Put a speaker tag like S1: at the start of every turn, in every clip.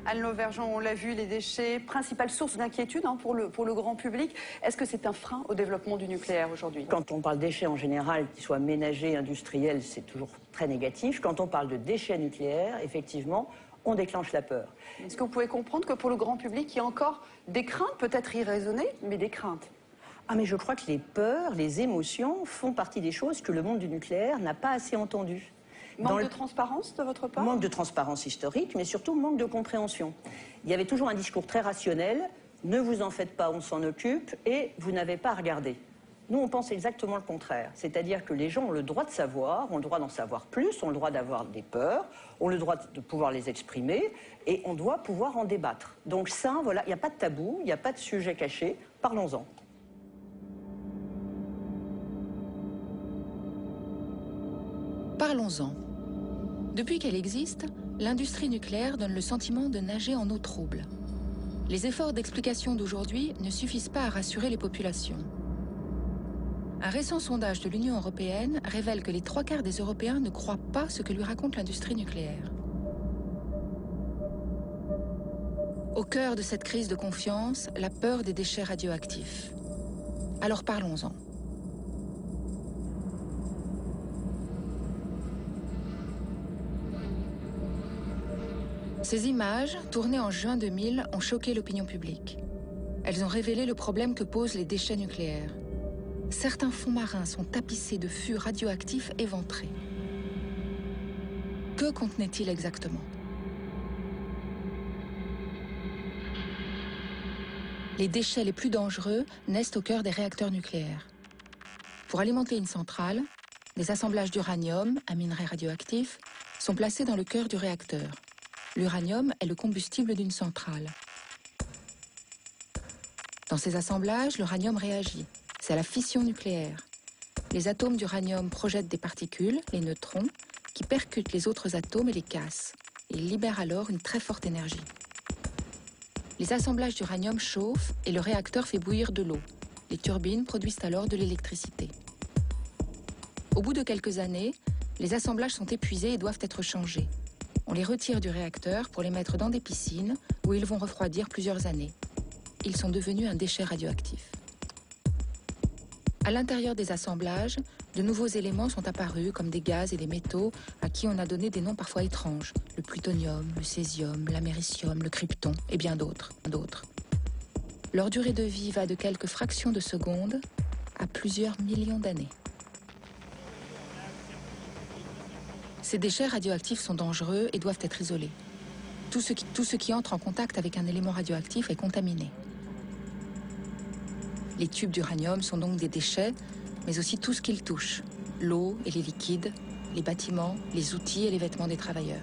S1: Anne Lauvergeon, on l'a vu, les déchets, principale source d'inquiétude pour le grand public. Est-ce que c'est un frein au développement du nucléaire aujourd'hui?
S2: Quand on parle déchets en général, qu'ils soient ménagers, industriels, c'est toujours très négatif. Quand on parle de déchets nucléaires, effectivement, on déclenche la peur.
S1: Est-ce que vous pouvez comprendre que pour le grand public, il y a encore des craintes, peut-être irraisonnées, mais des craintes?
S2: Ah, mais je crois que les peurs, les émotions font partie des choses que le monde du nucléaire n'a pas assez entendues.
S1: Manque de transparence de votre part?
S2: Manque de transparence historique, mais surtout manque de compréhension. Il y avait toujours un discours très rationnel, ne vous en faites pas, on s'en occupe, et vous n'avez pas à regarder. Nous, on pense exactement le contraire. C'est-à-dire que les gens ont le droit de savoir, ont le droit d'en savoir plus, ont le droit d'avoir des peurs, ont le droit de pouvoir les exprimer, et on doit pouvoir en débattre. Donc ça, voilà, il n'y a pas de tabou, il n'y a pas de sujet caché, parlons-en.
S3: Parlons-en. Depuis qu'elle existe, l'industrie nucléaire donne le sentiment de nager en eau trouble. Les efforts d'explication d'aujourd'hui ne suffisent pas à rassurer les populations. Un récent sondage de l'Union européenne révèle que les 3/4 des Européens ne croient pas ce que lui raconte l'industrie nucléaire. Au cœur de cette crise de confiance, la peur des déchets radioactifs. Alors parlons-en. Ces images, tournées en juin 2000, ont choqué l'opinion publique. Elles ont révélé le problème que posent les déchets nucléaires. Certains fonds marins sont tapissés de fûts radioactifs éventrés. Que contenait-il exactement? Les déchets les plus dangereux naissent au cœur des réacteurs nucléaires. Pour alimenter une centrale, des assemblages d'uranium, un minerai radioactif, sont placés dans le cœur du réacteur. L'uranium est le combustible d'une centrale. Dans ces assemblages, l'uranium réagit. C'est la fission nucléaire. Les atomes d'uranium projettent des particules, les neutrons, qui percutent les autres atomes et les cassent. Ils libèrent alors une très forte énergie. Les assemblages d'uranium chauffent et le réacteur fait bouillir de l'eau. Les turbines produisent alors de l'électricité. Au bout de quelques années, les assemblages sont épuisés et doivent être changés. On les retire du réacteur pour les mettre dans des piscines où ils vont refroidir plusieurs années. Ils sont devenus un déchet radioactif. À l'intérieur des assemblages, de nouveaux éléments sont apparus comme des gaz et des métaux à qui on a donné des noms parfois étranges. Le plutonium, le césium, l'américium, le krypton et bien d'autres. Leur durée de vie va de quelques fractions de secondes à plusieurs millions d'années. Ces déchets radioactifs sont dangereux et doivent être isolés. Tout ce qui entre en contact avec un élément radioactif est contaminé. Les tubes d'uranium sont donc des déchets, mais aussi tout ce qu'ils touchent. L'eau et les liquides, les bâtiments, les outils et les vêtements des travailleurs.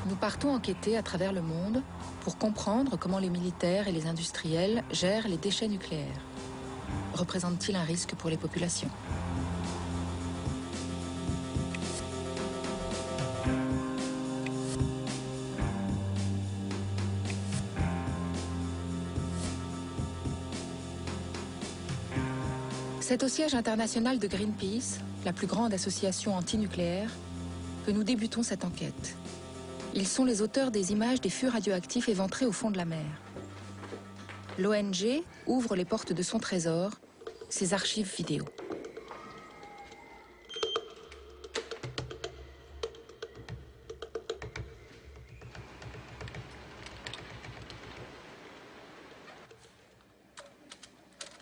S3: Nous partons enquêter à travers le monde pour comprendre comment les militaires et les industriels gèrent les déchets nucléaires. Représente-t-il un risque pour les populations? C'est au siège international de Greenpeace, la plus grande association antinucléaire, que nous débutons cette enquête. Ils sont les auteurs des images des fûts radioactifs éventrés au fond de la mer. L'ONG ouvre les portes de son trésor, ses archives vidéo.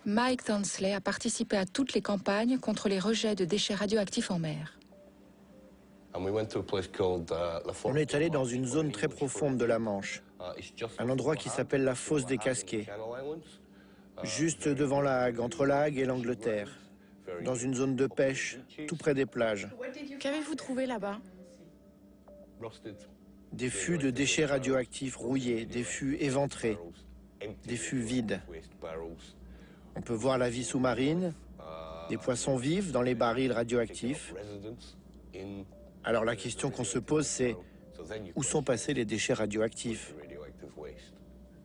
S3: Mike Townsley a participé à toutes les campagnes contre les rejets de déchets radioactifs en mer.
S4: On est allé dans une zone très profonde de la Manche, un endroit qui s'appelle la fosse des Casquets, juste devant La Hague, entre La Hague et l'Angleterre, dans une zone de pêche, tout près des plages.
S3: Qu'avez-vous trouvé là-bas?
S4: Des fûts de déchets radioactifs rouillés, des fûts éventrés, des fûts vides. On peut voir la vie sous-marine, des poissons vifs dans les barils radioactifs. Alors la question qu'on se pose, c'est Où sont passés les déchets radioactifs?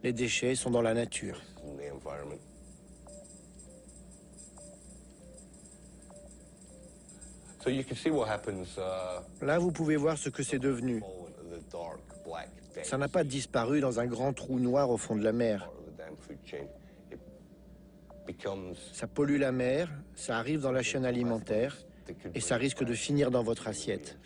S4: Les déchets sont dans la nature. Là, vous pouvez voir ce que c'est devenu. Ça n'a pas disparu dans un grand trou noir au fond de la mer. Ça pollue la mer, ça arrive dans la chaîne alimentaire et ça risque de finir dans votre assiette.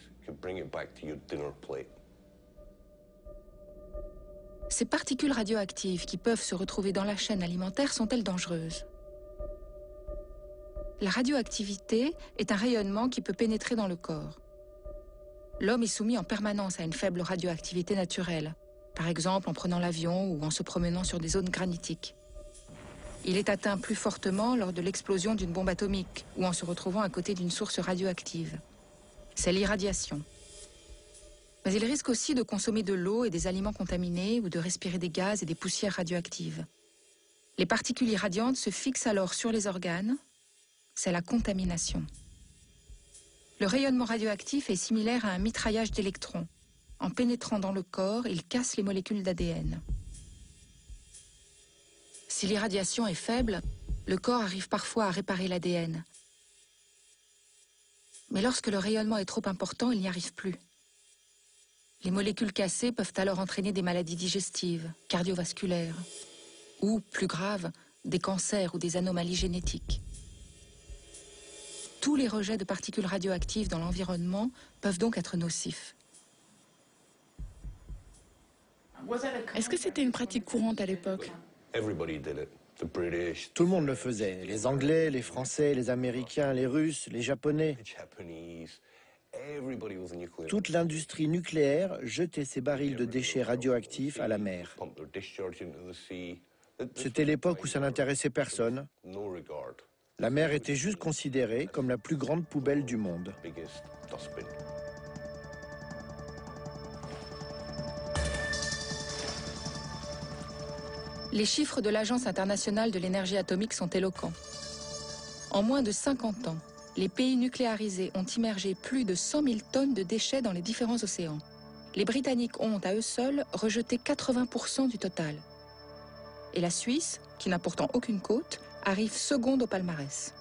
S3: Ces particules radioactives qui peuvent se retrouver dans la chaîne alimentaire sont-elles dangereuses? La radioactivité est un rayonnement qui peut pénétrer dans le corps. L'homme est soumis en permanence à une faible radioactivité naturelle, par exemple en prenant l'avion ou en se promenant sur des zones granitiques. Il est atteint plus fortement lors de l'explosion d'une bombe atomique ou en se retrouvant à côté d'une source radioactive. C'est l'irradiation. Mais il risque aussi de consommer de l'eau et des aliments contaminés ou de respirer des gaz et des poussières radioactives. Les particules irradiantes se fixent alors sur les organes. C'est la contamination. Le rayonnement radioactif est similaire à un mitraillage d'électrons. En pénétrant dans le corps, il casse les molécules d'ADN. Si l'irradiation est faible, le corps arrive parfois à réparer l'ADN. Mais lorsque le rayonnement est trop important, il n'y arrive plus. Les molécules cassées peuvent alors entraîner des maladies digestives, cardiovasculaires, ou, plus grave, des cancers ou des anomalies génétiques. Tous les rejets de particules radioactives dans l'environnement peuvent donc être nocifs.
S5: Est-ce que c'était une pratique courante à l'époque?
S4: Tout le monde le faisait. Les Anglais, les Français, les Américains, les Russes, les Japonais. Toute l'industrie nucléaire jetait ses barils de déchets radioactifs à la mer. C'était l'époque où ça n'intéressait personne. La mer était juste considérée comme la plus grande poubelle du monde.
S3: Les chiffres de l'Agence internationale de l'énergie atomique sont éloquents. En moins de 50 ans, les pays nucléarisés ont immergé plus de 100 000 tonnes de déchets dans les différents océans. Les Britanniques ont, à eux seuls, rejeté 80% du total. Et la Suisse, qui n'a pourtant aucune côte, arrive seconde au palmarès.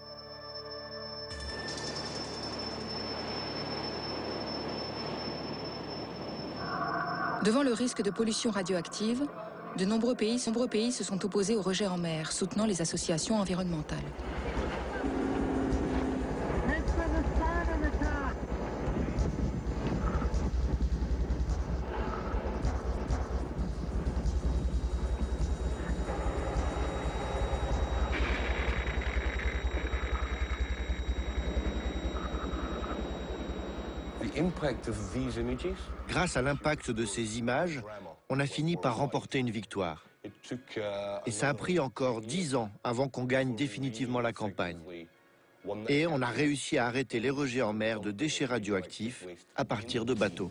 S3: Devant le risque de pollution radioactive, de nombreux pays se sont opposés au rejet en mer, soutenant les associations environnementales.
S4: Grâce à l'impact de ces images, on a fini par remporter une victoire. Et ça a pris encore 10 ans avant qu'on gagne définitivement la campagne. Et on a réussi à arrêter les rejets en mer de déchets radioactifs à partir de bateaux.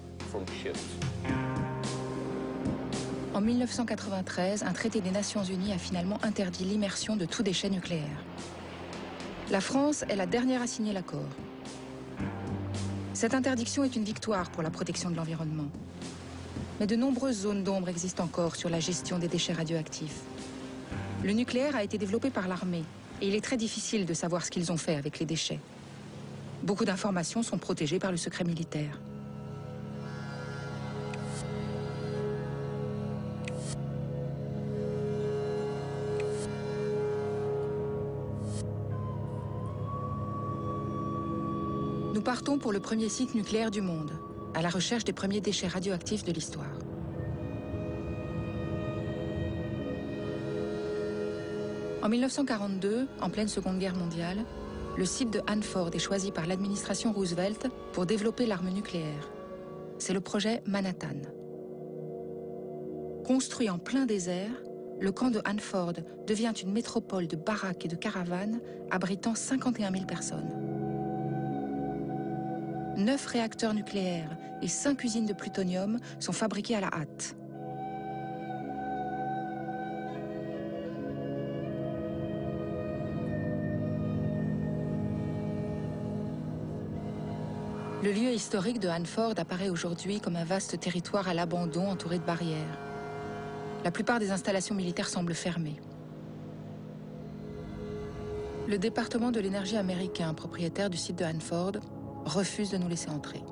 S3: En 1993, un traité des Nations Unies a finalement interdit l'immersion de tout déchet nucléaire. La France est la dernière à signer l'accord. Cette interdiction est une victoire pour la protection de l'environnement. Mais de nombreuses zones d'ombre existent encore sur la gestion des déchets radioactifs. Le nucléaire a été développé par l'armée et il est très difficile de savoir ce qu'ils ont fait avec les déchets. Beaucoup d'informations sont protégées par le secret militaire. Nous partons pour le premier site nucléaire du monde, à la recherche des premiers déchets radioactifs de l'histoire. En 1942, en pleine Seconde Guerre mondiale, le site de Hanford est choisi par l'administration Roosevelt pour développer l'arme nucléaire. C'est le projet Manhattan. Construit en plein désert, le camp de Hanford devient une métropole de baraques et de caravanes abritant 51 000 personnes. 9 réacteurs nucléaires et 5 usines de plutonium sont fabriquées à la hâte. Le lieu historique de Hanford apparaît aujourd'hui comme un vaste territoire à l'abandon entouré de barrières. La plupart des installations militaires semblent fermées. Le département de l'énergie américain, propriétaire du site de Hanford, refuse de nous laisser entrer.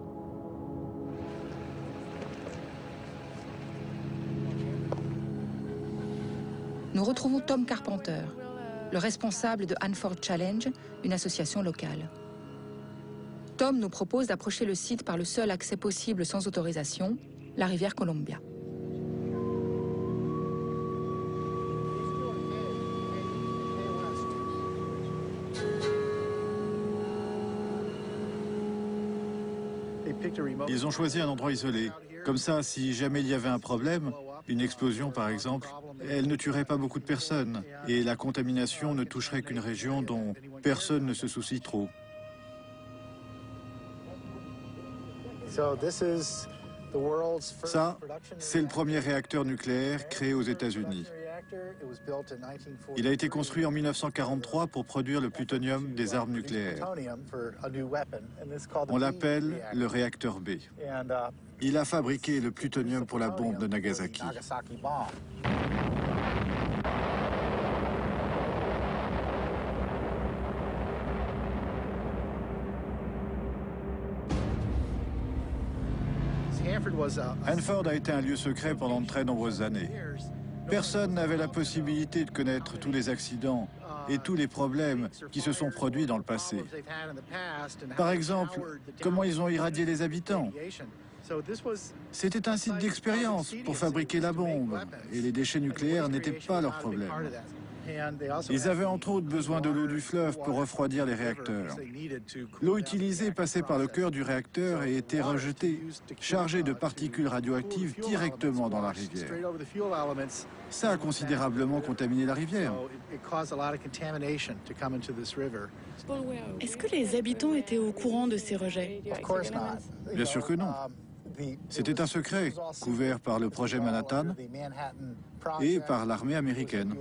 S3: Nous retrouvons Tom Carpenter, le responsable de Hanford Challenge, une association locale. Tom nous propose d'approcher le site par le seul accès possible sans autorisation, la rivière Columbia.
S6: Ils ont choisi un endroit isolé. Comme ça, si jamais il y avait un problème, une explosion par exemple, elle ne tuerait pas beaucoup de personnes et la contamination ne toucherait qu'une région dont personne ne se soucie trop. Ça, c'est le premier réacteur nucléaire créé aux États-Unis. Il a été construit en 1943 pour produire le plutonium des armes nucléaires. On l'appelle le réacteur B. Il a fabriqué le plutonium pour la bombe de Nagasaki. Hanford a été un lieu secret pendant de très nombreuses années. Personne n'avait la possibilité de connaître tous les accidents et tous les problèmes qui se sont produits dans le passé. Par exemple, comment ils ont irradié les habitants. C'était un site d'expérience pour fabriquer la bombe et les déchets nucléaires n'étaient pas leur problème. Ils avaient entre autres besoin de l'eau du fleuve pour refroidir les réacteurs. L'eau utilisée passait par le cœur du réacteur et était rejetée, chargée de particules radioactives directement dans la rivière. Ça a considérablement contaminé la rivière.
S5: Est-ce que les habitants étaient au courant de ces rejets?
S6: Bien sûr que non. C'était un secret, couvert par le projet Manhattan et par l'armée américaine.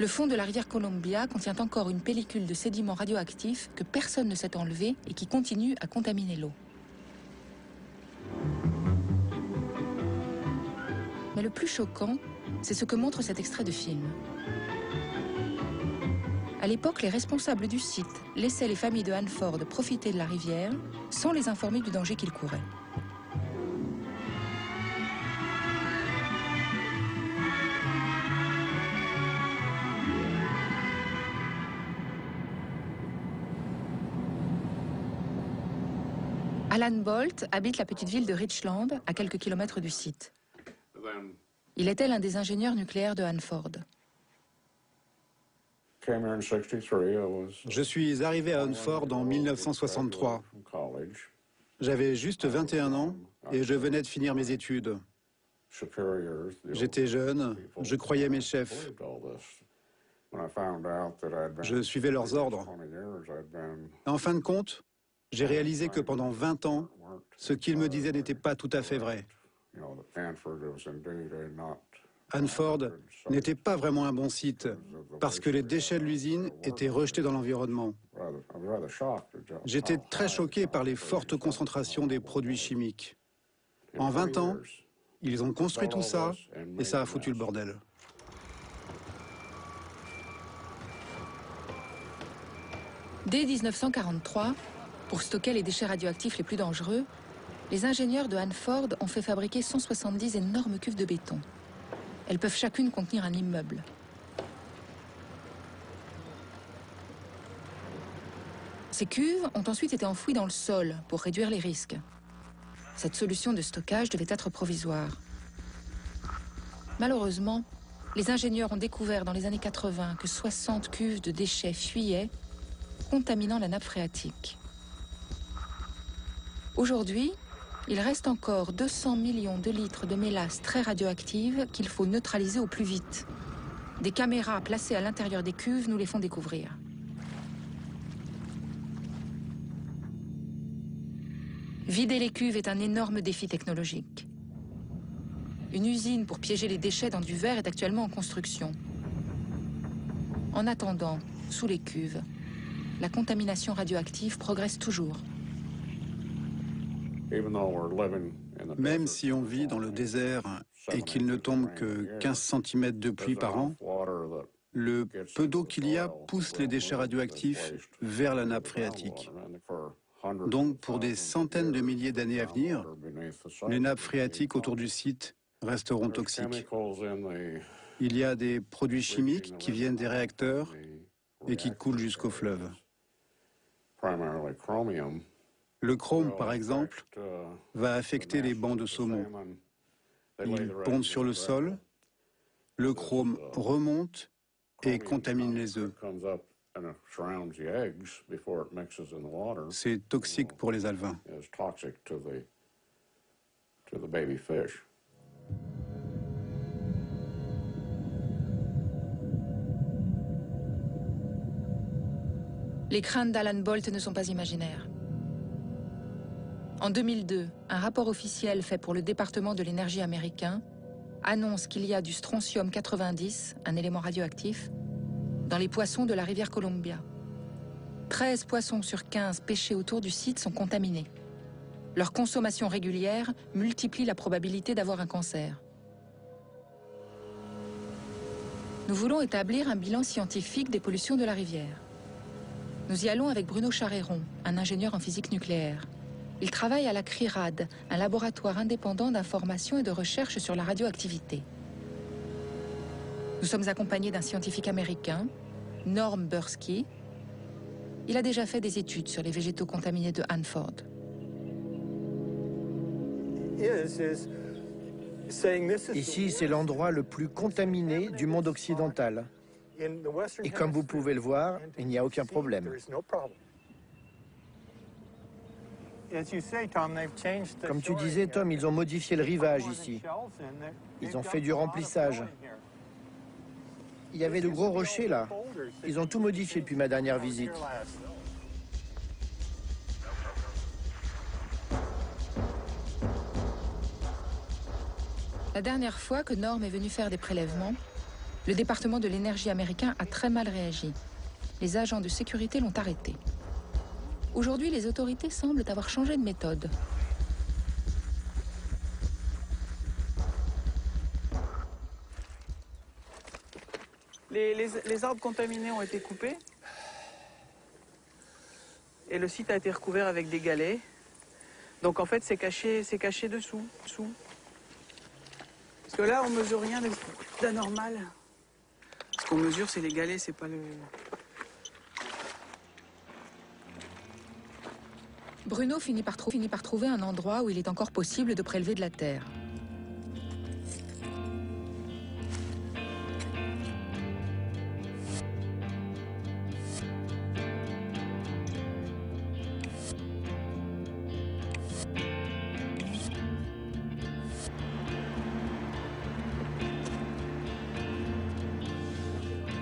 S3: Le fond de la rivière Columbia contient encore une pellicule de sédiments radioactifs que personne ne sait enlever et qui continue à contaminer l'eau. Mais le plus choquant, c'est ce que montre cet extrait de film. À l'époque, les responsables du site laissaient les familles de Hanford profiter de la rivière sans les informer du danger qu'ils couraient. Alan Bolt habite la petite ville de Richland, à quelques kilomètres du site. Il était l'un des ingénieurs nucléaires de Hanford.
S7: Je suis arrivé à Hanford en 1963. J'avais juste 21 ans et je venais de finir mes études. J'étais jeune, je croyais mes chefs. Je suivais leurs ordres. En fin de compte, j'ai réalisé que pendant 20 ans, ce qu'ils me disaient n'était pas tout à fait vrai. Hanford n'était pas vraiment un bon site parce que les déchets de l'usine étaient rejetés dans l'environnement. J'étais très choqué par les fortes concentrations des produits chimiques. En 20 ans, ils ont construit tout ça et ça a foutu le bordel.
S3: Dès 1943, pour stocker les déchets radioactifs les plus dangereux, les ingénieurs de Hanford ont fait fabriquer 170 énormes cuves de béton. Elles peuvent chacune contenir un immeuble. Ces cuves ont ensuite été enfouies dans le sol pour réduire les risques. Cette solution de stockage devait être provisoire. Malheureusement, les ingénieurs ont découvert dans les années 80 que 60 cuves de déchets fuyaient, contaminant la nappe phréatique. Aujourd'hui, il reste encore 200 millions de litres de mélasse très radioactive qu'il faut neutraliser au plus vite. Des caméras placées à l'intérieur des cuves nous les font découvrir. Vider les cuves est un énorme défi technologique. Une usine pour piéger les déchets dans du verre est actuellement en construction. En attendant, sous les cuves, la contamination radioactive progresse toujours.
S7: Même si on vit dans le désert et qu'il ne tombe que 15 cm de pluie par an, le peu d'eau qu'il y a pousse les déchets radioactifs vers la nappe phréatique. Donc, pour des centaines de milliers d'années à venir, les nappes phréatiques autour du site resteront toxiques. Il y a des produits chimiques qui viennent des réacteurs et qui coulent jusqu'au fleuve. Le chrome, par exemple, va affecter les bancs de saumon. Ils pondent sur le sol, le chrome remonte et contamine les œufs. C'est toxique pour les alevins.
S3: Les craintes d'Alan Bolt ne sont pas imaginaires. En 2002, un rapport officiel fait pour le département de l'énergie américain annonce qu'il y a du strontium 90, un élément radioactif, dans les poissons de la rivière Columbia. 13 poissons sur 15 pêchés autour du site sont contaminés. Leur consommation régulière multiplie la probabilité d'avoir un cancer. Nous voulons établir un bilan scientifique des pollutions de la rivière. Nous y allons avec Bruno Charéron, un ingénieur en physique nucléaire. Il travaille à la CRIRAD, un laboratoire indépendant d'information et de recherche sur la radioactivité. Nous sommes accompagnés d'un scientifique américain, Norm Bursky. Il a déjà fait des études sur les végétaux contaminés de Hanford.
S4: Ici, c'est l'endroit le plus contaminé du monde occidental. Et comme vous pouvez le voir, il n'y a aucun problème. Comme tu disais, Tom, ils ont modifié le rivage ici. Ils ont fait du remplissage. Il y avait de gros rochers là. Ils ont tout modifié depuis ma dernière visite.
S3: La dernière fois que Norm est venu faire des prélèvements, le département de l'énergie américain a très mal réagi. Les agents de sécurité l'ont arrêté. Aujourd'hui, les autorités semblent avoir changé de méthode.
S8: Les arbres contaminés ont été coupés et le site a été recouvert avec des galets. Donc en fait, c'est caché dessous. Parce que là, on mesure rien d'anormal. Ce qu'on mesure, c'est les galets, c'est pas le...
S3: Bruno finit par trouver un endroit où il est encore possible de prélever de la terre.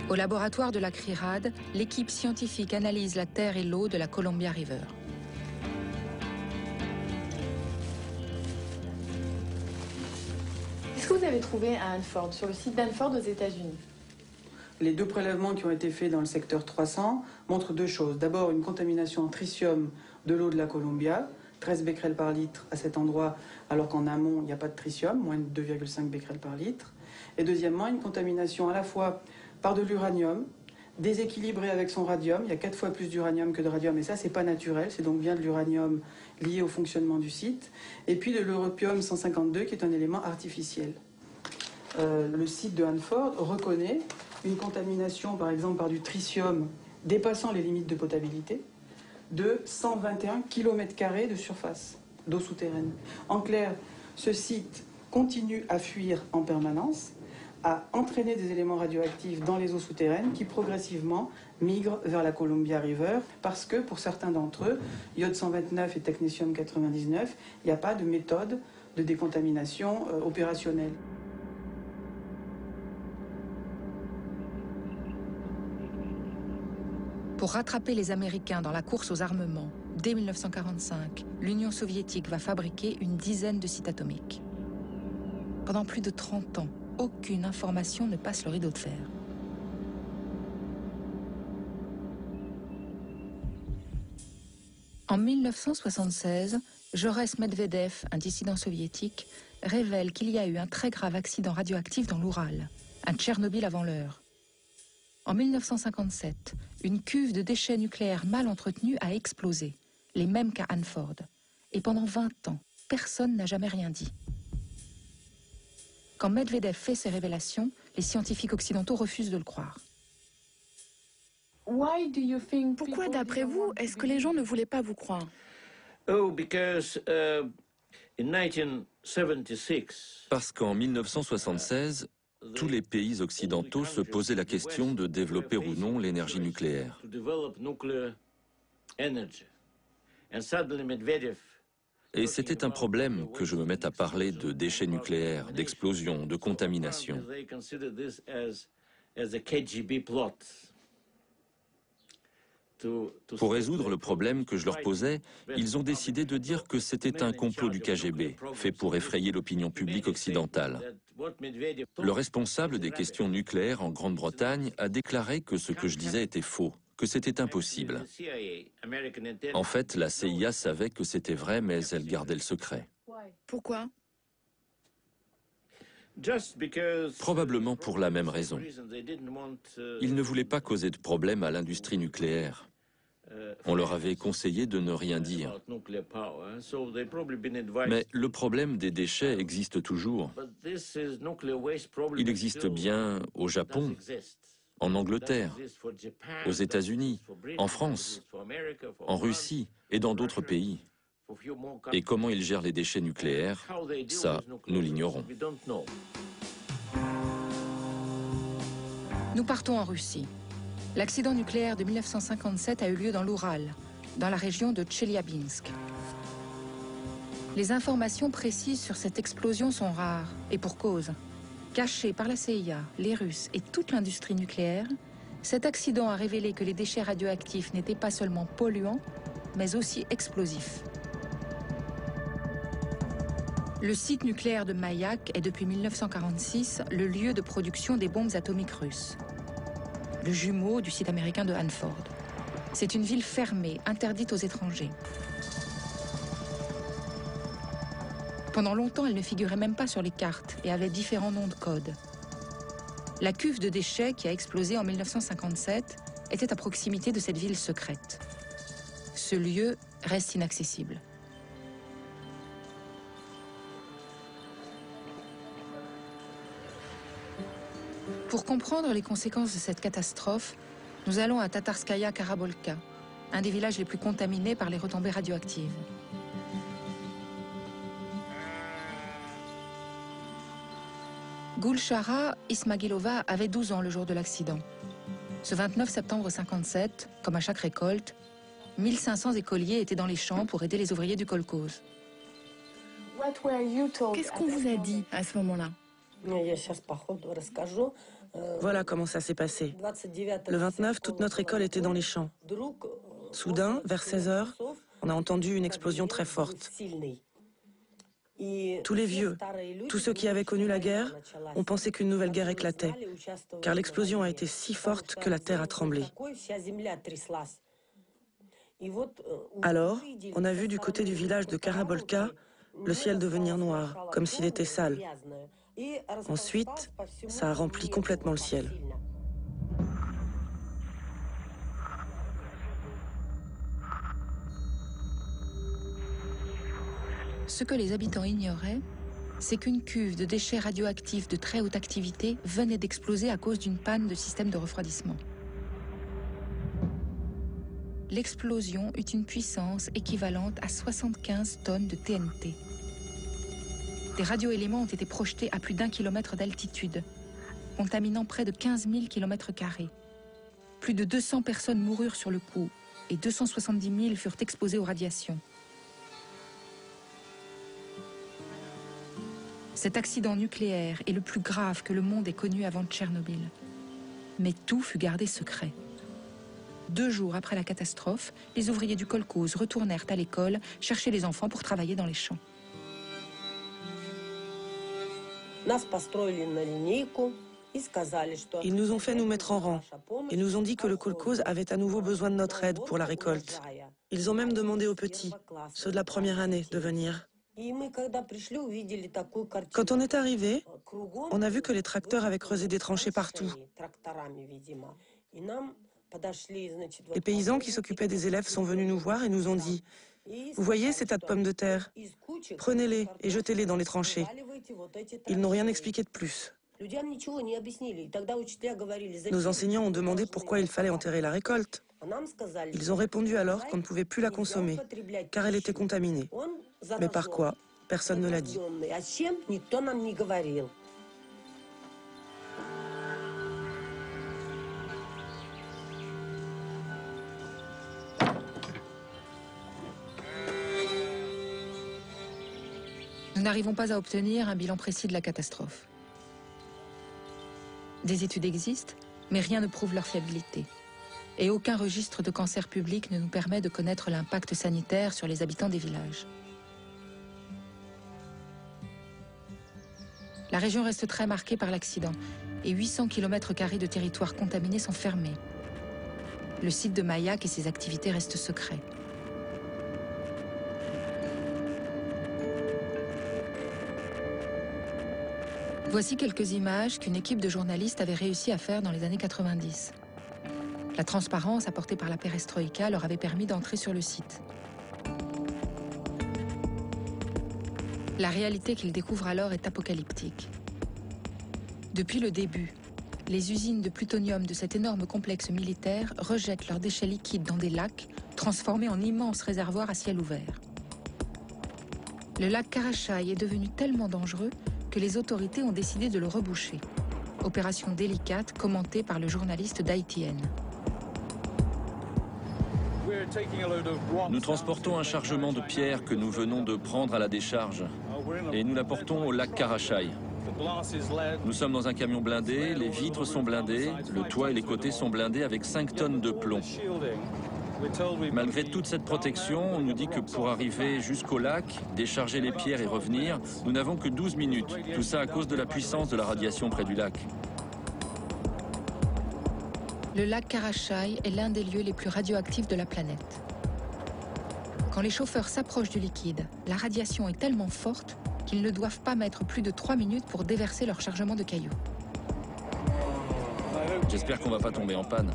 S3: Au laboratoire de la CRIRAD, l'équipe scientifique analyse la terre et l'eau de la Columbia River.
S5: Qu'est-ce que vous avez trouvé à Hanford, sur le site d'Hanford aux États-Unis?
S8: Les deux prélèvements qui ont été faits dans le secteur 300 montrent deux choses. D'abord, une contamination en tritium de l'eau de la Columbia, 13 becquerels par litre à cet endroit, alors qu'en amont, il n'y a pas de tritium, moins de 2,5 becquerels par litre. Et deuxièmement, une contamination à la fois par de l'uranium, déséquilibré avec son radium. Il y a 4 fois plus d'uranium que de radium, et ça, c'est pas naturel. C'est donc bien de l'uranium lié au fonctionnement du site. Et puis de l'europium-152, qui est un élément artificiel. Le site de Hanford reconnaît une contamination, par exemple, par du tritium dépassant les limites de potabilité, de 121 km² de surface d'eau souterraine. En clair, ce site continue à fuir en permanence, à entraîner des éléments radioactifs dans les eaux souterraines qui progressivement migrent vers la Columbia River parce que pour certains d'entre eux, iode 129 et technétium 99, il n'y a pas de méthode de décontamination opérationnelle.
S3: Pour rattraper les Américains dans la course aux armements, dès 1945, l'Union soviétique va fabriquer une dizaine de sites atomiques. Pendant plus de 30 ans, aucune information ne passe le rideau de fer. En 1976, Jorès Medvedev, un dissident soviétique, révèle qu'il y a eu un très grave accident radioactif dans l'Oural, un Tchernobyl avant l'heure. En 1957, une cuve de déchets nucléaires mal entretenue a explosé, les mêmes qu'à Hanford. Et pendant 20 ans, personne n'a jamais rien dit. Quand Medvedev fait ces révélations, les scientifiques occidentaux refusent de le croire.
S5: Pourquoi, d'après vous, est-ce que les gens ne voulaient pas vous croire?
S9: Parce qu'en 1976, tous les pays occidentaux se posaient la question de développer ou non l'énergie nucléaire. Et c'était un problème que je me mette à parler de déchets nucléaires, d'explosions, de contamination. Pour résoudre le problème que je leur posais, ils ont décidé de dire que c'était un complot du KGB, fait pour effrayer l'opinion publique occidentale. Le responsable des questions nucléaires en Grande-Bretagne a déclaré que ce que je disais était faux, que c'était impossible. En fait, la CIA savait que c'était vrai, mais elle gardait le secret.
S5: Pourquoi?
S9: Probablement pour la même raison. Ils ne voulaient pas causer de problème à l'industrie nucléaire. On leur avait conseillé de ne rien dire. Mais le problème des déchets existe toujours. Il existe bien au Japon, en Angleterre, aux États-Unis, en France, en Russie et dans d'autres pays. Et comment ils gèrent les déchets nucléaires, ça, nous l'ignorons.
S3: Nous partons en Russie. L'accident nucléaire de 1957 a eu lieu dans l'Oural, dans la région de Tcheliabinsk. Les informations précises sur cette explosion sont rares, et pour cause. Caché par la CIA, les Russes et toute l'industrie nucléaire, cet accident a révélé que les déchets radioactifs n'étaient pas seulement polluants, mais aussi explosifs. Le site nucléaire de Mayak est depuis 1946 le lieu de production des bombes atomiques russes. Le jumeau du site américain de Hanford. C'est une ville fermée, interdite aux étrangers. Pendant longtemps, elle ne figurait même pas sur les cartes et avait différents noms de code. La cuve de déchets qui a explosé en 1957 était à proximité de cette ville secrète. Ce lieu reste inaccessible. Pour comprendre les conséquences de cette catastrophe, nous allons à Tatarskaya Karabolka, un des villages les plus contaminés par les retombées radioactives. Gulshara Ismagilova avait 12 ans le jour de l'accident. Ce 29 septembre 1957, comme à chaque récolte, 1500 écoliers étaient dans les champs pour aider les ouvriers du kolkhoz.
S5: Qu'est-ce qu'on vous a dit à ce moment-là?
S10: Voilà comment ça s'est passé. Le 29, toute notre école était dans les champs. Soudain, vers 16 h, on a entendu une explosion très forte. Tous les vieux, tous ceux qui avaient connu la guerre, ont pensé qu'une nouvelle guerre éclatait, car l'explosion a été si forte que la terre a tremblé. Alors, on a vu du côté du village de Karabolka le ciel devenir noir, comme s'il était sale. Ensuite, ça a rempli complètement le ciel.
S3: Ce que les habitants ignoraient, c'est qu'une cuve de déchets radioactifs de très haute activité venait d'exploser à cause d'une panne de système de refroidissement. L'explosion eut une puissance équivalente à 75 tonnes de TNT. Des radioéléments ont été projetés à plus d'1 kilomètre d'altitude, contaminant près de 15 000 km². Plus de 200 personnes moururent sur le coup et 270 000 furent exposées aux radiations. Cet accident nucléaire est le plus grave que le monde ait connu avant Tchernobyl. Mais tout fut gardé secret. 2 jours après la catastrophe, les ouvriers du kolkhoz retournèrent à l'école chercher les enfants pour travailler dans les champs.
S10: Ils nous ont fait nous mettre en rang et nous ont dit que le kolkhoz avait à nouveau besoin de notre aide pour la récolte. Ils ont même demandé aux petits, ceux de la première année, de venir. Quand on est arrivé, on a vu que les tracteurs avaient creusé des tranchées partout. Les paysans qui s'occupaient des élèves sont venus nous voir et nous ont dit « Vous voyez ces tas de pommes de terre? Prenez-les et jetez-les dans les tranchées. » Ils n'ont rien expliqué de plus. Nos enseignants ont demandé pourquoi il fallait enterrer la récolte. Ils ont répondu alors qu'on ne pouvait plus la consommer, car elle était contaminée. Mais par quoi? Personne ne l'a dit.
S3: Nous n'arrivons pas à obtenir un bilan précis de la catastrophe. Des études existent, mais rien ne prouve leur fiabilité. Et aucun registre de cancer public ne nous permet de connaître l'impact sanitaire sur les habitants des villages. La région reste très marquée par l'accident et 800 km² de territoire contaminé sont fermés. Le site de Mayak et ses activités restent secrets. Voici quelques images qu'une équipe de journalistes avait réussi à faire dans les années 90. La transparence apportée par la perestroïka leur avait permis d'entrer sur le site. La réalité qu'ils découvrent alors est apocalyptique. Depuis le début, les usines de plutonium de cet énorme complexe militaire rejettent leurs déchets liquides dans des lacs transformés en immenses réservoirs à ciel ouvert. Le lac Karachai est devenu tellement dangereux que les autorités ont décidé de le reboucher. Opération délicate commentée par le journaliste d'ITN.
S9: Nous transportons un chargement de pierres que nous venons de prendre à la décharge et nous l'apportons au lac Karachai. Nous sommes dans un camion blindé, les vitres sont blindées, le toit et les côtés sont blindés avec 5 tonnes de plomb. Malgré toute cette protection, on nous dit que pour arriver jusqu'au lac, décharger les pierres et revenir, nous n'avons que 12 minutes. Tout ça à cause de la puissance de la radiation près du lac.
S3: Le lac Karachai est l'un des lieux les plus radioactifs de la planète. Quand les chauffeurs s'approchent du liquide, la radiation est tellement forte qu'ils ne doivent pas mettre plus de 3 minutes pour déverser leur chargement de cailloux.
S9: J'espère qu'on ne va pas tomber en panne.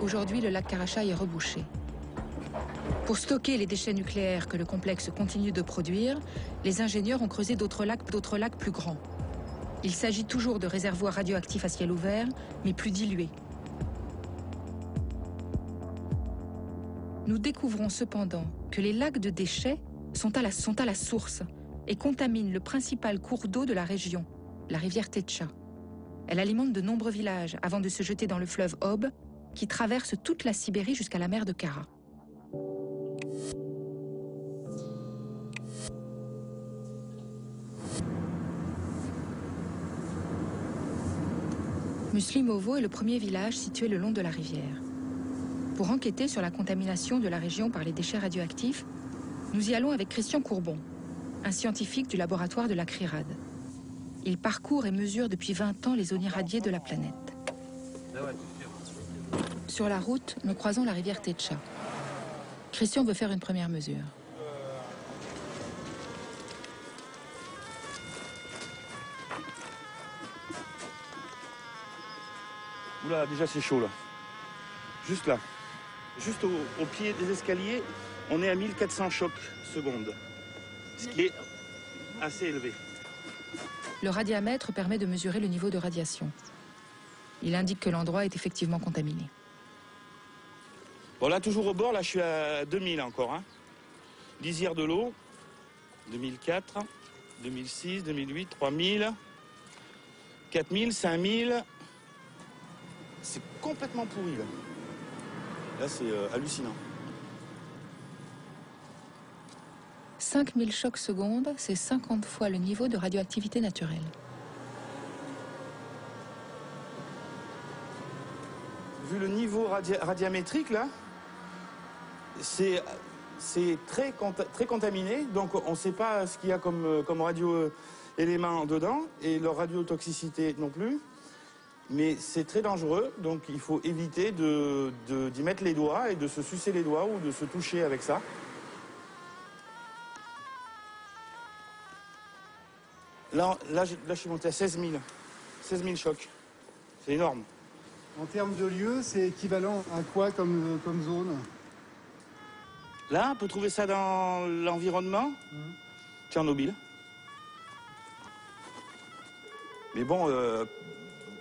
S3: Aujourd'hui, le lac Karachai est rebouché. Pour stocker les déchets nucléaires que le complexe continue de produire, les ingénieurs ont creusé d'autres lacs plus grands. Il s'agit toujours de réservoirs radioactifs à ciel ouvert, mais plus dilués. Nous découvrons cependant que les lacs de déchets sont à la source et contaminent le principal cours d'eau de la région, la rivière Tetcha. Elle alimente de nombreux villages avant de se jeter dans le fleuve Ob, qui traverse toute la Sibérie jusqu'à la mer de Kara. Muslimovo est le premier village situé le long de la rivière. Pour enquêter sur la contamination de la région par les déchets radioactifs, nous y allons avec Christian Courbon, un scientifique du laboratoire de la CRIRAD. Il parcourt et mesure depuis 20 ans les zones irradiées de la planète. Sur la route, nous croisons la rivière Tetcha. Christian veut faire une première mesure.
S11: Oula, déjà c'est chaud là. Juste là. Juste au pied des escaliers, on est à 1400 chocs secondes. Ce qui est assez élevé.
S3: Le radiamètre permet de mesurer le niveau de radiation. Il indique que l'endroit est effectivement contaminé.
S11: Bon là, toujours au bord, là je suis à 2000 encore. Hein. Lisière de l'eau, 2004, 2006, 2008, 3000, 4000, 5000. C'est complètement pourri là. Là c'est hallucinant.
S3: 5000 chocs secondes, c'est 50 fois le niveau de radioactivité naturelle.
S11: Vu le niveau radiamétrique là, c'est très contaminé, donc on ne sait pas ce qu'il y a comme radio-éléments dedans, et leur radiotoxicité non plus. Mais c'est très dangereux, donc il faut éviter d'y mettre les doigts et de se sucer les doigts ou de se toucher avec ça. Là je suis monté à 16 000. 16 000 chocs. C'est énorme.
S7: En termes de lieu, c'est équivalent à quoi comme zone?
S11: Là, on peut trouver ça dans l'environnement. Tchernobyl. Mais bon,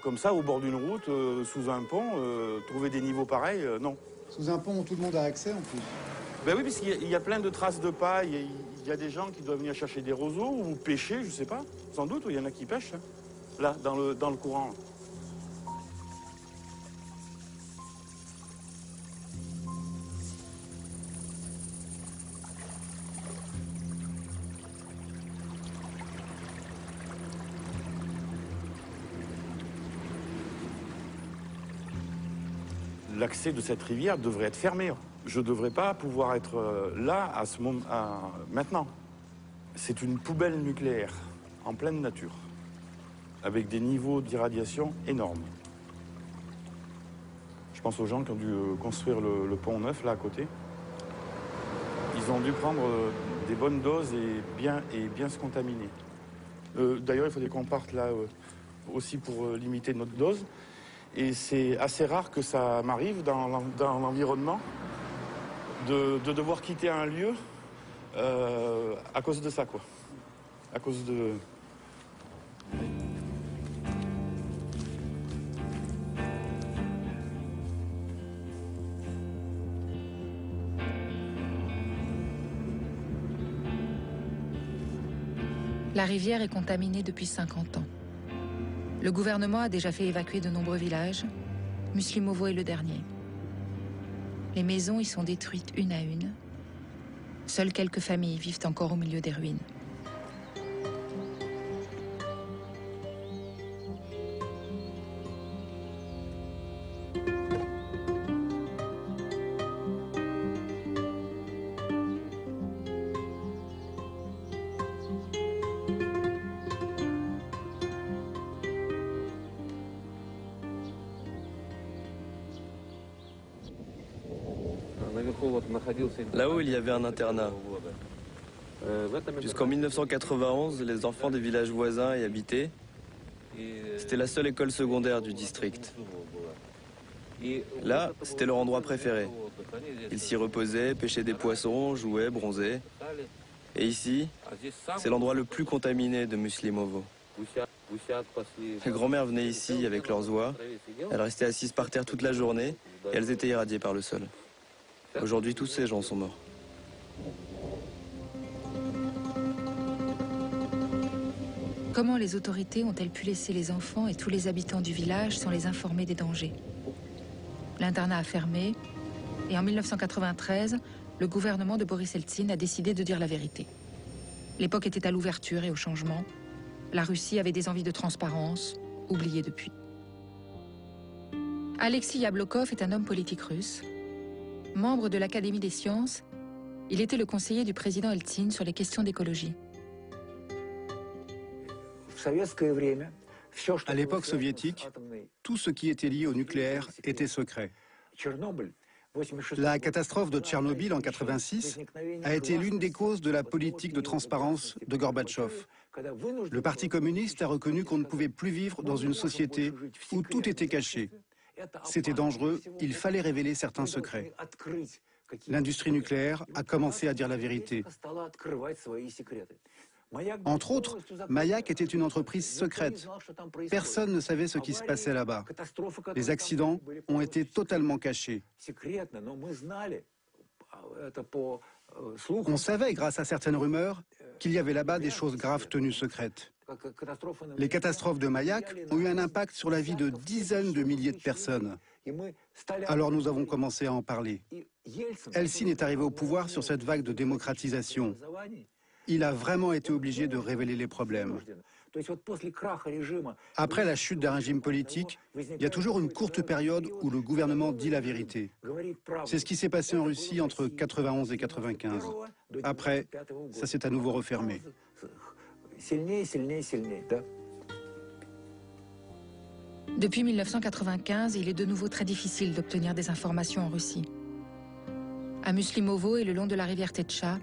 S11: comme ça, au bord d'une route, sous un pont, trouver des niveaux pareils, non.
S7: Sous un pont où tout le monde a accès en plus.
S11: Ben oui, parce qu'il y a plein de traces de pas. Il y a des gens qui doivent venir chercher des roseaux ou pêcher, je sais pas. Sans doute, il y en a qui pêchent. Hein. Là, dans le courant. L'accès de cette rivière devrait être fermé. Je ne devrais pas pouvoir être là à ce moment, maintenant. C'est une poubelle nucléaire en pleine nature, avec des niveaux d'irradiation énormes. Je pense aux gens qui ont dû construire le pont neuf là à côté. Ils ont dû prendre des bonnes doses et bien se contaminer. D'ailleurs, il faudrait qu'on parte là aussi pour limiter notre dose. Et c'est assez rare que ça m'arrive dans l'environnement de devoir quitter un lieu à cause de ça, quoi. À cause de...
S3: La rivière est contaminée depuis 50 ans. Le gouvernement a déjà fait évacuer de nombreux villages. Muslimovo est le dernier. Les maisons y sont détruites une à une. Seules quelques familles vivent encore au milieu des ruines.
S12: Là-haut, il y avait un internat. Jusqu'en 1991, les enfants des villages voisins y habitaient. C'était la seule école secondaire du district. Là, c'était leur endroit préféré. Ils s'y reposaient, pêchaient des poissons, jouaient, bronzaient. Et ici, c'est l'endroit le plus contaminé de Muslimovo. Les grand-mères venaient ici avec leurs oies. Elles restaient assises par terre toute la journée et elles étaient irradiées par le sol. Aujourd'hui, tous ces gens sont morts.
S3: Comment les autorités ont-elles pu laisser les enfants et tous les habitants du village sans les informer des dangers? L'internat a fermé et en 1993, le gouvernement de Boris Eltsine a décidé de dire la vérité. L'époque était à l'ouverture et au changement. La Russie avait des envies de transparence, oubliées depuis. Alexei Yablokov est un homme politique russe. Membre de l'Académie des sciences, il était le conseiller du président Eltsine sur les questions d'écologie.
S7: À l'époque soviétique, tout ce qui était lié au nucléaire était secret. La catastrophe de Tchernobyl en 1986 a été l'une des causes de la politique de transparence de Gorbatchev. Le Parti communiste a reconnu qu'on ne pouvait plus vivre dans une société où tout était caché. C'était dangereux, il fallait révéler certains secrets. L'industrie nucléaire a commencé à dire la vérité. Entre autres, Mayak était une entreprise secrète. Personne ne savait ce qui se passait là-bas. Les accidents ont été totalement cachés. On savait, grâce à certaines rumeurs, qu'il y avait là-bas des choses graves tenues secrètes. Les catastrophes de Mayak ont eu un impact sur la vie de dizaines de milliers de personnes. Alors nous avons commencé à en parler. Eltsine est arrivé au pouvoir sur cette vague de démocratisation. Il a vraiment été obligé de révéler les problèmes. Après la chute d'un régime politique, il y a toujours une courte période où le gouvernement dit la vérité. C'est ce qui s'est passé en Russie entre 91 et 95. Après, ça s'est à nouveau refermé.
S3: Depuis 1995, il est de nouveau très difficile d'obtenir des informations en Russie. À Muslimovo et le long de la rivière Tetcha,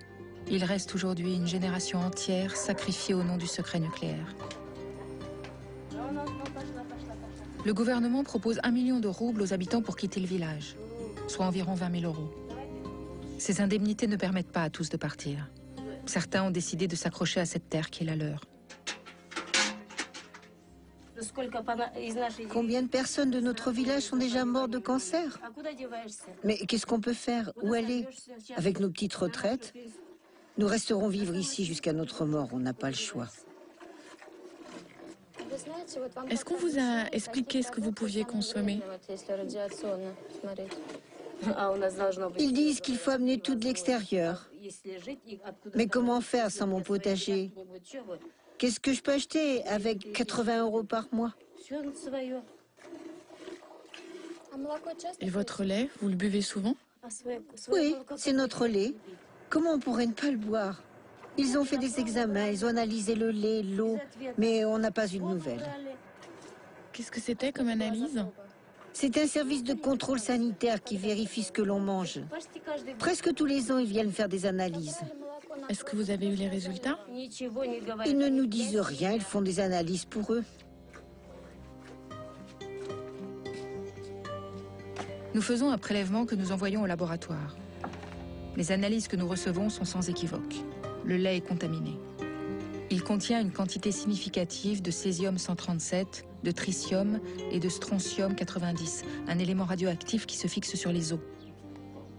S3: il reste aujourd'hui une génération entière sacrifiée au nom du secret nucléaire. Le gouvernement propose 1 million de roubles aux habitants pour quitter le village, soit environ 20 000 €. Ces indemnités ne permettent pas à tous de partir. Certains ont décidé de s'accrocher à cette terre qui est la leur.
S13: Combien de personnes de notre village sont déjà mortes de cancer? Mais qu'est-ce qu'on peut faire? Où aller? Avec nos petites retraites, nous resterons vivre ici jusqu'à notre mort, on n'a pas le choix.
S5: Est-ce qu'on vous a expliqué ce que vous pouviez consommer?
S13: Ils disent qu'il faut amener tout de l'extérieur. Mais comment faire sans mon potager? Qu'est-ce que je peux acheter avec 80 € par mois?
S5: Et votre lait, vous le buvez souvent?
S13: Oui, c'est notre lait. Comment on pourrait ne pas le boire? Ils ont fait des examens, ils ont analysé le lait, l'eau, mais on n'a pas eu de nouvelles.
S5: Qu'est-ce que c'était comme analyse?
S13: C'est un service de contrôle sanitaire qui vérifie ce que l'on mange. Presque tous les ans, ils viennent faire des analyses.
S5: Est-ce que vous avez eu les résultats?
S13: Ils ne nous disent rien, ils font des analyses pour eux.
S3: Nous faisons un prélèvement que nous envoyons au laboratoire. Les analyses que nous recevons sont sans équivoque. Le lait est contaminé. Il contient une quantité significative de césium-137, de tritium et de strontium-90, un élément radioactif qui se fixe sur les os.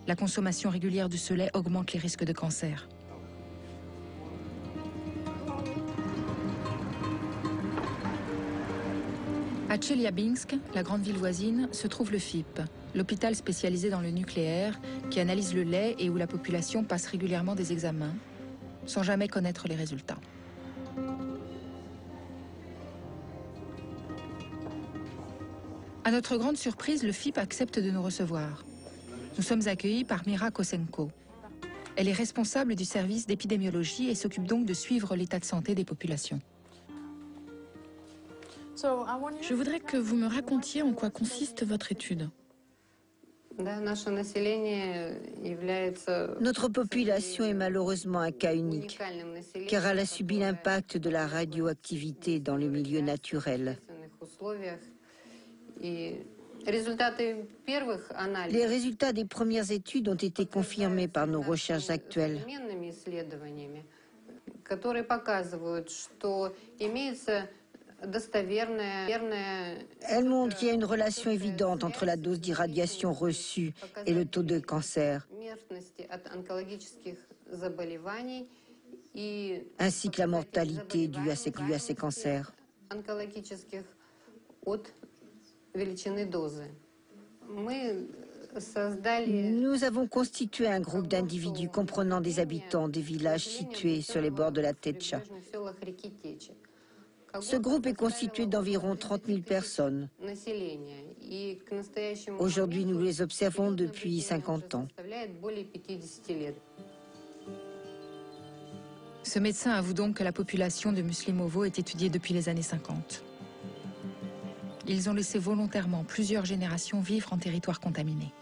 S3: La consommation régulière de ce lait augmente les risques de cancer. À Tcheliabinsk, la grande ville voisine, se trouve le FIP, l'hôpital spécialisé dans le nucléaire qui analyse le lait et où la population passe régulièrement des examens, sans jamais connaître les résultats. À notre grande surprise, le FIP accepte de nous recevoir. Nous sommes accueillis par Mira Kosenko. Elle est responsable du service d'épidémiologie et s'occupe donc de suivre l'état de santé des populations.
S5: Je voudrais que vous me racontiez en quoi consiste votre étude.
S13: Notre population est malheureusement un cas unique, car elle a subi l'impact de la radioactivité dans le milieu naturel. Les résultats des premières études ont été confirmés par nos recherches actuelles. Elle montre qu'il y a une relation évidente entre la dose d'irradiation reçue et le taux de cancer, ainsi que la mortalité due à ces cancers. Nous avons constitué un groupe d'individus comprenant des habitants des villages situés sur les bords de la Tetcha. Ce groupe est constitué d'environ 30 000 personnes. Aujourd'hui, nous les observons depuis 50 ans.
S3: Ce médecin avoue donc que la population de Muslimovo est étudiée depuis les années 50. Ils ont laissé volontairement plusieurs générations vivre en territoire contaminé.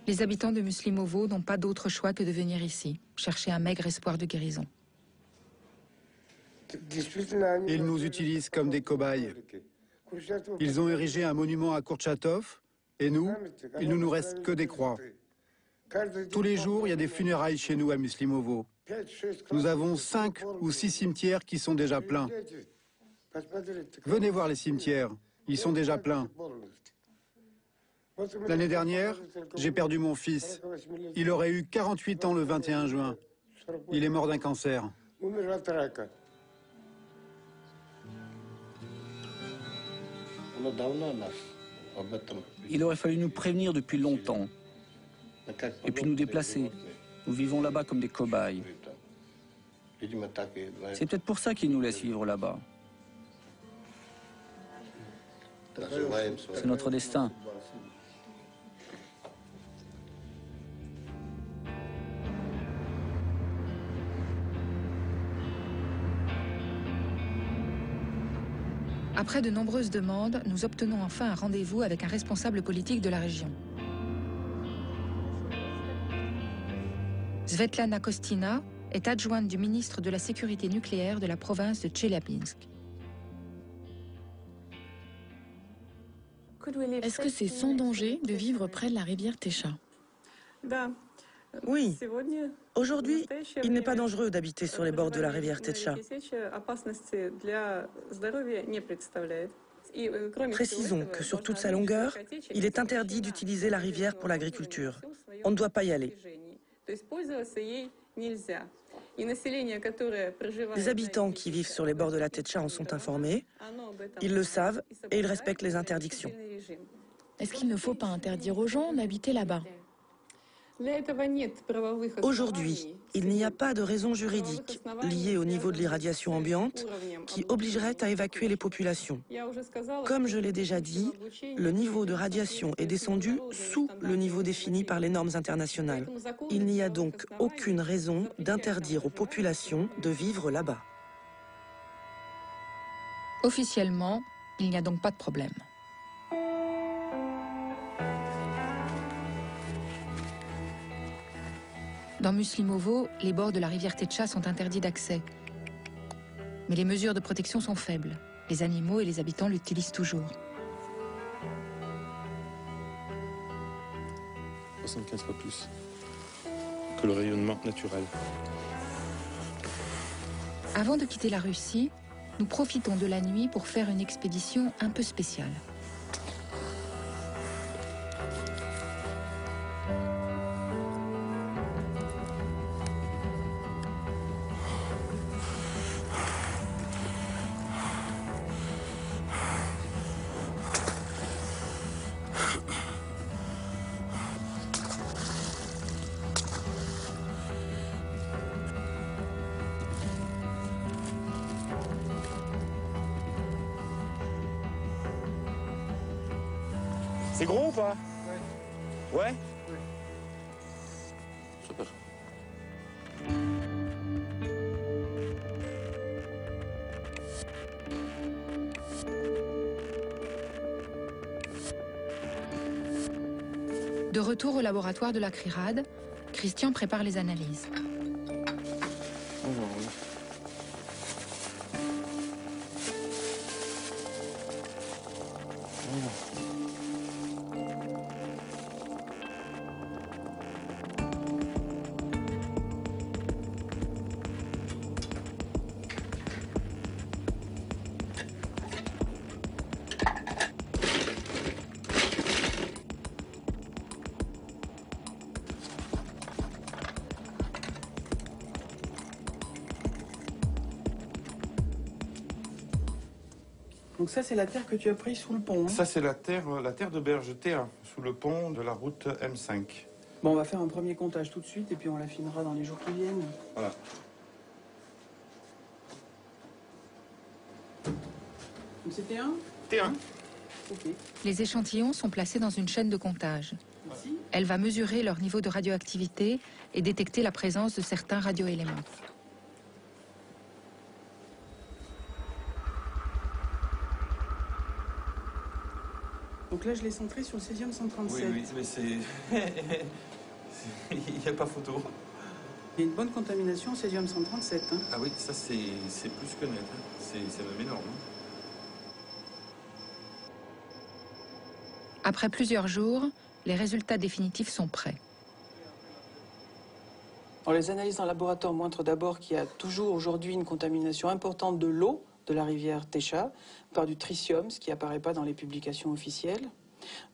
S3: Les habitants de Muslimovo n'ont pas d'autre choix que de venir ici, chercher un maigre espoir de guérison.
S7: Ils nous utilisent comme des cobayes. Ils ont érigé un monument à Kourtchatov, et nous, il ne nous reste que des croix. Tous les jours, il y a des funérailles chez nous à Muslimovo. Nous avons 5 ou 6 cimetières qui sont déjà pleins. Venez voir les cimetières, ils sont déjà pleins. L'année dernière, j'ai perdu mon fils. Il aurait eu 48 ans le 21 juin. Il est mort d'un cancer.
S14: Il aurait fallu nous prévenir depuis longtemps. Et puis nous déplacer. Nous vivons là-bas comme des cobayes. C'est peut-être pour ça qu'ils nous laissent vivre là-bas. C'est notre destin.
S3: Après de nombreuses demandes, nous obtenons enfin un rendez-vous avec un responsable politique de la région. Svetlana Kostina est adjointe du ministre de la Sécurité nucléaire de la province de Tcheliabinsk.
S5: Est-ce que c'est sans danger de vivre près de la rivière Techa?
S10: Oui. Aujourd'hui, il n'est pas dangereux d'habiter sur les bords de la rivière Techa. Précisons que sur toute sa longueur, il est interdit d'utiliser la rivière pour l'agriculture. On ne doit pas y aller. Les habitants qui vivent sur les bords de la Techa en sont informés, ils le savent et ils respectent les interdictions.
S5: Est-ce qu'il ne faut pas interdire aux gens d'habiter là-bas?
S10: Aujourd'hui, il n'y a pas de raison juridique liée au niveau de l'irradiation ambiante qui obligerait à évacuer les populations. Comme je l'ai déjà dit, le niveau de radiation est descendu sous le niveau défini par les normes internationales. Il n'y a donc aucune raison d'interdire aux populations de vivre là-bas.
S3: Officiellement, il n'y a donc pas de problème. Dans Muslimovo, les bords de la rivière Techa sont interdits d'accès. Mais les mesures de protection sont faibles. Les animaux et les habitants l'utilisent toujours.
S11: 75 fois plus que le rayonnement naturel.
S3: Avant de quitter la Russie, nous profitons de la nuit pour faire une expédition un peu spéciale.
S11: C'est gros ou pas? Ouais. Ouais?
S9: Super.
S3: De retour au laboratoire de la CRIRAD, Christian prépare les analyses.
S8: Donc ça, c'est la terre que tu as prise sous le pont. Hein.
S11: Ça, c'est la terre de berge T1, sous le pont de la route M5.
S8: Bon, on va faire un premier comptage tout de suite et puis on l'affinera dans les jours qui viennent.
S11: Voilà.
S8: Donc c'est T1
S11: T1.
S8: Ok.
S3: Les échantillons sont placés dans une chaîne de comptage.
S8: Ici.
S3: Elle va mesurer leur niveau de radioactivité et détecter la présence de certains radioéléments.
S8: Donc là, je l'ai centré sur le césium 137.
S11: Oui, mais c'est... Il n'y a pas photo.
S8: Il y a une bonne contamination au césium 137. Hein.
S11: Ah oui, ça c'est plus que net. Hein. C'est même énorme. Hein.
S3: Après plusieurs jours, les résultats définitifs sont prêts.
S8: Alors, les analyses en laboratoire montrent d'abord qu'il y a toujours aujourd'hui une contamination importante de l'eau de la rivière Techa par du tritium, ce qui n'apparaît pas dans les publications officielles.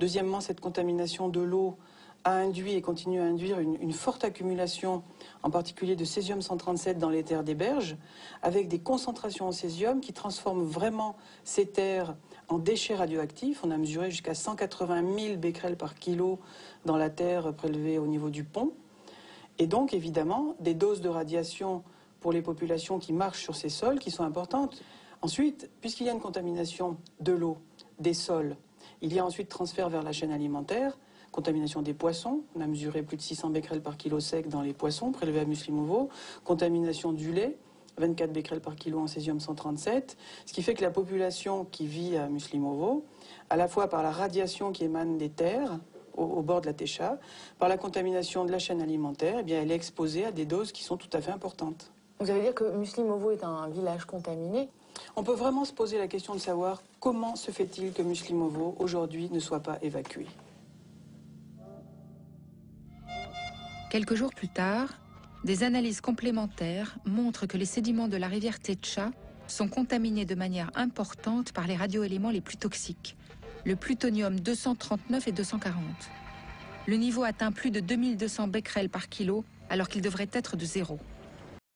S8: Deuxièmement, cette contamination de l'eau a induit et continue à induire une forte accumulation, en particulier de césium 137 dans les terres des berges, avec des concentrations en césium qui transforment vraiment ces terres en déchets radioactifs. On a mesuré jusqu'à 180 000 becquerels par kilo dans la terre prélevée au niveau du pont. Et donc, évidemment, des doses de radiation pour les populations qui marchent sur ces sols qui sont importantes. Ensuite, puisqu'il y a une contamination de l'eau, des sols, il y a ensuite transfert vers la chaîne alimentaire, contamination des poissons. On a mesuré plus de 600 becquerels par kilo sec dans les poissons prélevés à Muslimovo. Contamination du lait, 24 becquerels par kilo en césium 137, ce qui fait que la population qui vit à Muslimovo, à la fois par la radiation qui émane des terres au bord de la Techa, par la contamination de la chaîne alimentaire, eh bien, elle est exposée à des doses qui sont tout à fait importantes.
S15: Vous allez dire que Muslimovo est un village contaminé?
S8: On peut vraiment se poser la question de savoir comment se fait-il que Muslimovo, aujourd'hui, ne soit pas évacué.
S3: Quelques jours plus tard, des analyses complémentaires montrent que les sédiments de la rivière Techa sont contaminés de manière importante par les radioéléments les plus toxiques, le plutonium 239 et 240. Le niveau atteint plus de 2200 becquerels par kilo, alors qu'il devrait être de 0.